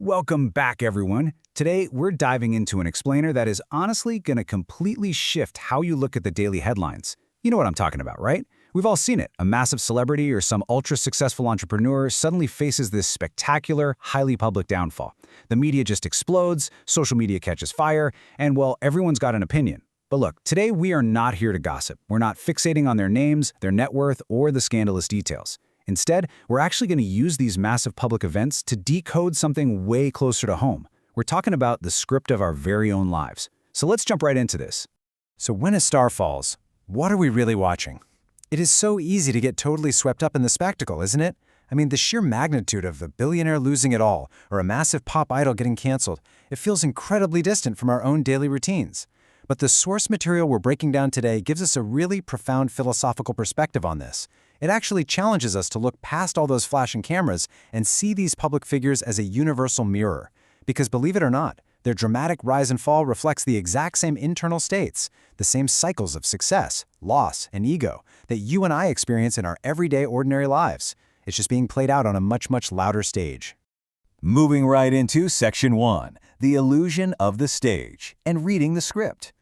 Welcome back, everyone. Today, we're diving into an explainer that is honestly going to completely shift how you look at the daily headlines. You know what I'm talking about, right? We've all seen it. A massive celebrity or some ultra-successful entrepreneur suddenly faces this spectacular, highly public downfall. The media just explodes, social media catches fire, and, well, everyone's got an opinion. But look, today we are not here to gossip. We're not fixating on their names, their net worth, or the scandalous details. Instead, we're actually going to use these massive public events to decode something way closer to home. We're talking about the script of our very own lives. So let's jump right into this. So when a star falls, what are we really watching? It is so easy to get totally swept up in the spectacle, isn't it? I mean, the sheer magnitude of a billionaire losing it all, or a massive pop idol getting canceled, it feels incredibly distant from our own daily routines. But the source material we're breaking down today gives us a really profound philosophical perspective on this. It actually challenges us to look past all those flashing cameras and see these public figures as a universal mirror. Because believe it or not, their dramatic rise and fall reflects the exact same internal states, the same cycles of success, loss, and ego that you and I experience in our everyday ordinary lives. It's just being played out on a much, much louder stage. Moving right into Section 1, the illusion of the stage, and reading the script.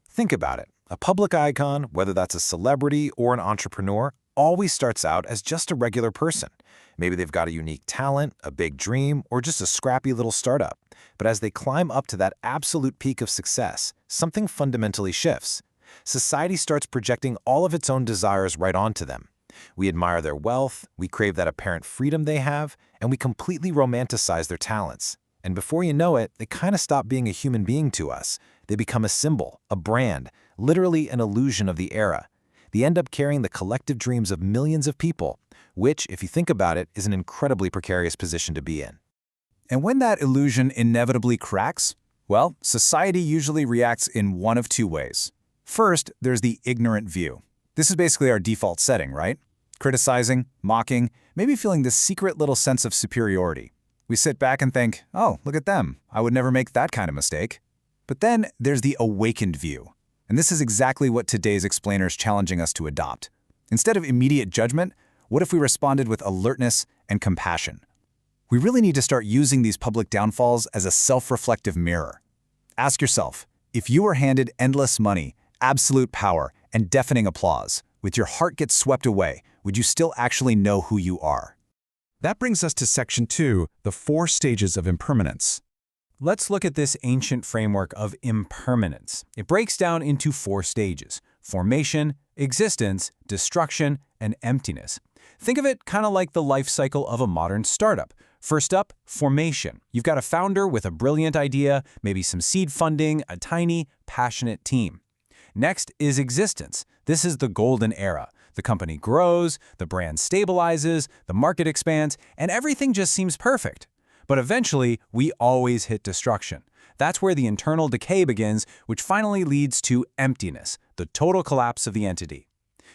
Think about it. A public icon, whether that's a celebrity or an entrepreneur, always starts out as just a regular person. Maybe they've got a unique talent, a big dream, or just a scrappy little startup. But as they climb up to that absolute peak of success, something fundamentally shifts. Society starts projecting all of its own desires right onto them. We admire their wealth, we crave that apparent freedom they have, and we completely romanticize their talents. And before you know it, they kind of stop being a human being to us. They become a symbol, a brand, literally an illusion of the era. They end up carrying the collective dreams of millions of people, which, if you think about it, is an incredibly precarious position to be in. And when that illusion inevitably cracks, well, society usually reacts in one of two ways. First, there's the ignorant view. This is basically our default setting, right? Criticizing, mocking, maybe feeling this secret little sense of superiority. We sit back and think, oh, look at them. I would never make that kind of mistake. But then there's the awakened view. And this is exactly what today's explainer is challenging us to adopt. Instead of immediate judgment, what if we responded with alertness and compassion? We really need to start using these public downfalls as a self-reflective mirror. Ask yourself, if you were handed endless money, absolute power, and deafening applause, with your heart gets swept away, would you still actually know who you are? That brings us to Section 2, the 4 stages of impermanence. Let's look at this ancient framework of impermanence. It breaks down into 4 stages: formation, existence, destruction, and emptiness. Think of it kind of like the life cycle of a modern startup. First up, formation. You've got a founder with a brilliant idea, maybe some seed funding, a tiny, passionate team. Next is existence. This is the golden era. The company grows, the brand stabilizes, the market expands, and everything just seems perfect. But eventually, we always hit destruction. That's where the internal decay begins, which finally leads to emptiness, the total collapse of the entity.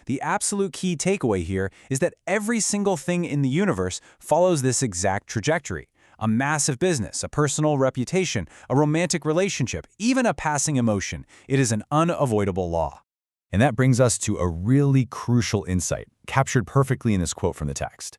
The absolute key takeaway here is that every single thing in the universe follows this exact trajectory. A massive business, a personal reputation, a romantic relationship, even a passing emotion. It is an unavoidable law. And that brings us to a really crucial insight, captured perfectly in this quote from the text.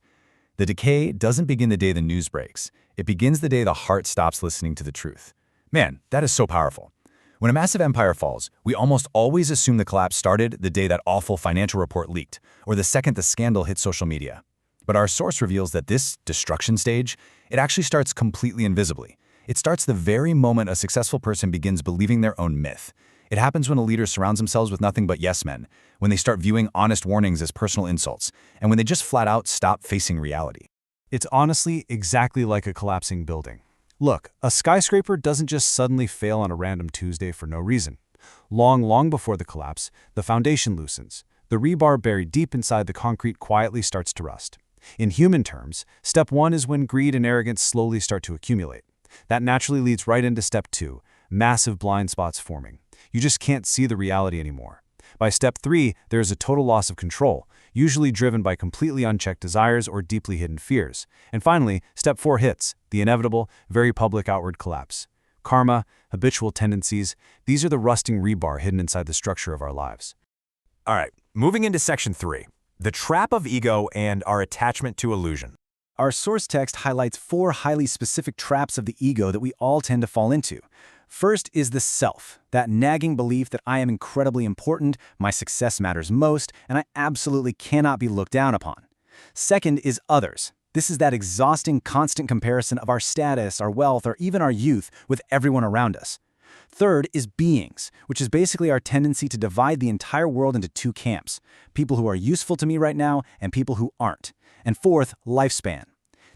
The decay doesn't begin the day the news breaks. It begins the day the heart stops listening to the truth. Man, that is so powerful. When a massive empire falls, we almost always assume the collapse started the day that awful financial report leaked, or the second the scandal hit social media. But our source reveals that this destruction stage, it actually starts completely invisibly. It starts the very moment a successful person begins believing their own myth. It happens when a leader surrounds themselves with nothing but yes men, when they start viewing honest warnings as personal insults, and when they just flat out stop facing reality. It's honestly exactly like a collapsing building. Look, a skyscraper doesn't just suddenly fail on a random Tuesday for no reason. Long before the collapse, the foundation loosens. The rebar buried deep inside the concrete quietly starts to rust. In human terms, step 1 is when greed and arrogance slowly start to accumulate. That naturally leads right into step 2, massive blind spots forming. You just can't see the reality anymore. By step 3, there is a total loss of control, usually driven by completely unchecked desires or deeply hidden fears. And finally, step 4 hits, the inevitable, very public outward collapse. Karma, habitual tendencies, these are the rusting rebar hidden inside the structure of our lives. All right, moving into Section 3, the trap of ego and our attachment to illusion. Our source text highlights 4 highly specific traps of the ego that we all tend to fall into. First is the self, that nagging belief that I am incredibly important, my success matters most, and I absolutely cannot be looked down upon. Second is others. This is that exhausting constant comparison of our status, our wealth, or even our youth with everyone around us. Third is beings, which is basically our tendency to divide the entire world into 2 camps, people who are useful to me right now and people who aren't. And fourth, lifespan.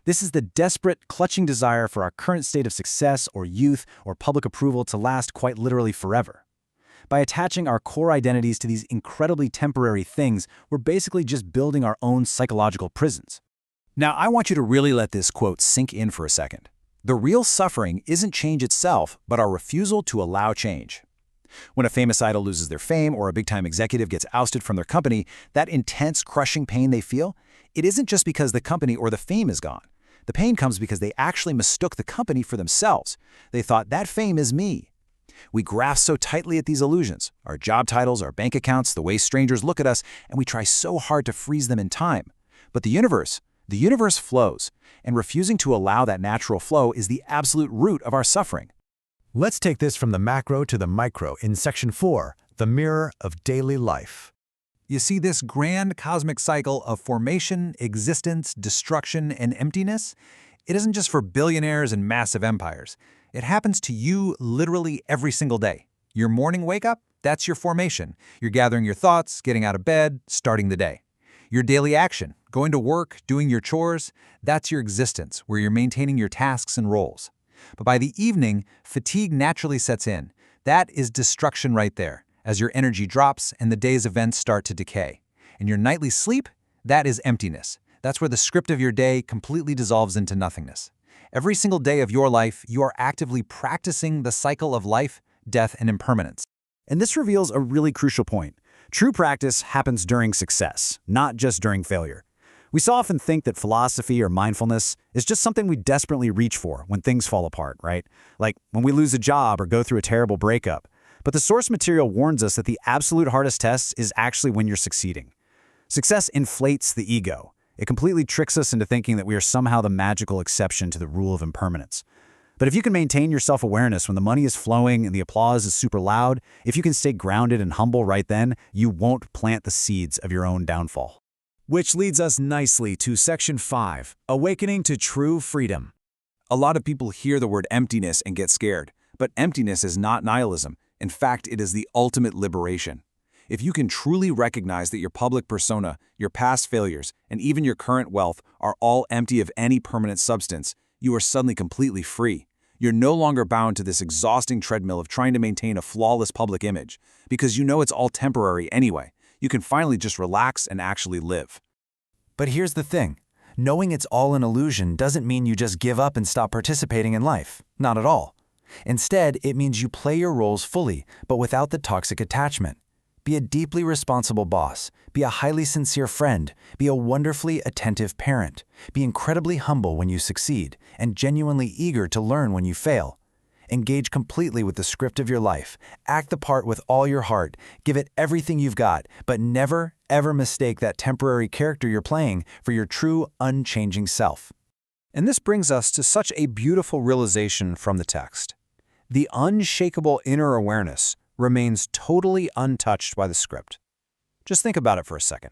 This is the desperate, clutching desire for our current state of success or youth or public approval to last quite literally forever. By attaching our core identities to these incredibly temporary things, we're basically just building our own psychological prisons. Now, I want you to really let this quote sink in for a second. The real suffering isn't change itself, but our refusal to allow change. When a famous idol loses their fame or a big-time executive gets ousted from their company, that intense, crushing pain they feel, it isn't just because the company or the fame is gone. The pain comes because they actually mistook the company for themselves. They thought, that fame is me. We grasp so tightly at these illusions, our job titles, our bank accounts, the way strangers look at us, and we try so hard to freeze them in time. But the universe flows, and refusing to allow that natural flow is the absolute root of our suffering. Let's take this from the macro to the micro in Section 4, the mirror of daily life. You see this grand cosmic cycle of formation, existence, destruction, and emptiness? It isn't just for billionaires and massive empires. It happens to you literally every single day. Your morning wake-up, that's your formation. You're gathering your thoughts, getting out of bed, starting the day. Your daily action, going to work, doing your chores, that's your existence, where you're maintaining your tasks and roles. But by the evening, fatigue naturally sets in. That is destruction right there, as your energy drops and the day's events start to decay. And your nightly sleep, that is emptiness. That's where the script of your day completely dissolves into nothingness. Every single day of your life, you are actively practicing the cycle of life, death, and impermanence. And this reveals a really crucial point. True practice happens during success, not just during failure. We so often think that philosophy or mindfulness is just something we desperately reach for when things fall apart, right? Like when we lose a job or go through a terrible breakup. But the source material warns us that the absolute hardest test is actually when you're succeeding. Success inflates the ego. It completely tricks us into thinking that we are somehow the magical exception to the rule of impermanence. But if you can maintain your self-awareness when the money is flowing and the applause is super loud, if you can stay grounded and humble right then, you won't plant the seeds of your own downfall. Which leads us nicely to Section 5, Awakening to True Freedom. A lot of people hear the word emptiness and get scared, but emptiness is not nihilism. In fact, it is the ultimate liberation. If you can truly recognize that your public persona, your past failures, and even your current wealth are all empty of any permanent substance, you are suddenly completely free. You're no longer bound to this exhausting treadmill of trying to maintain a flawless public image, because you know it's all temporary anyway. You can finally just relax and actually live. But here's the thing. Knowing it's all an illusion doesn't mean you just give up and stop participating in life. Not at all. Instead, it means you play your roles fully, but without the toxic attachment. Be a deeply responsible boss. Be a highly sincere friend. Be a wonderfully attentive parent. Be incredibly humble when you succeed, and genuinely eager to learn when you fail. Engage completely with the script of your life. Act the part with all your heart. Give it everything you've got, but never, ever mistake that temporary character you're playing for your true, unchanging self. And this brings us to such a beautiful realization from the text. The unshakable inner awareness remains totally untouched by the script. Just think about it for a second.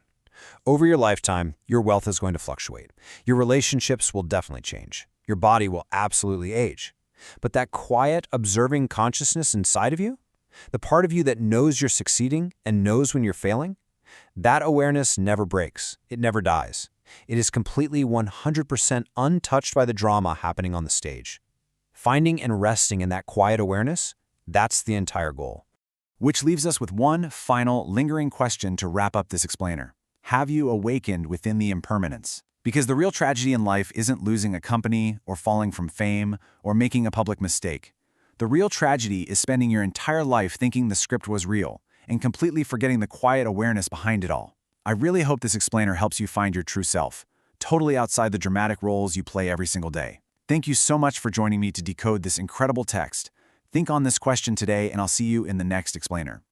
Over your lifetime, your wealth is going to fluctuate. Your relationships will definitely change. Your body will absolutely age. But that quiet, observing consciousness inside of you, the part of you that knows you're succeeding and knows when you're failing, that awareness never breaks. It never dies. It is completely 100% untouched by the drama happening on the stage. Finding and resting in that quiet awareness, that's the entire goal. Which leaves us with one final, lingering question to wrap up this explainer. Have you awakened within the impermanence? Because the real tragedy in life isn't losing a company or falling from fame or making a public mistake. The real tragedy is spending your entire life thinking the script was real and completely forgetting the quiet awareness behind it all. I really hope this explainer helps you find your true self, totally outside the dramatic roles you play every single day. Thank you so much for joining me to decode this incredible text. Think on this question today, and I'll see you in the next explainer.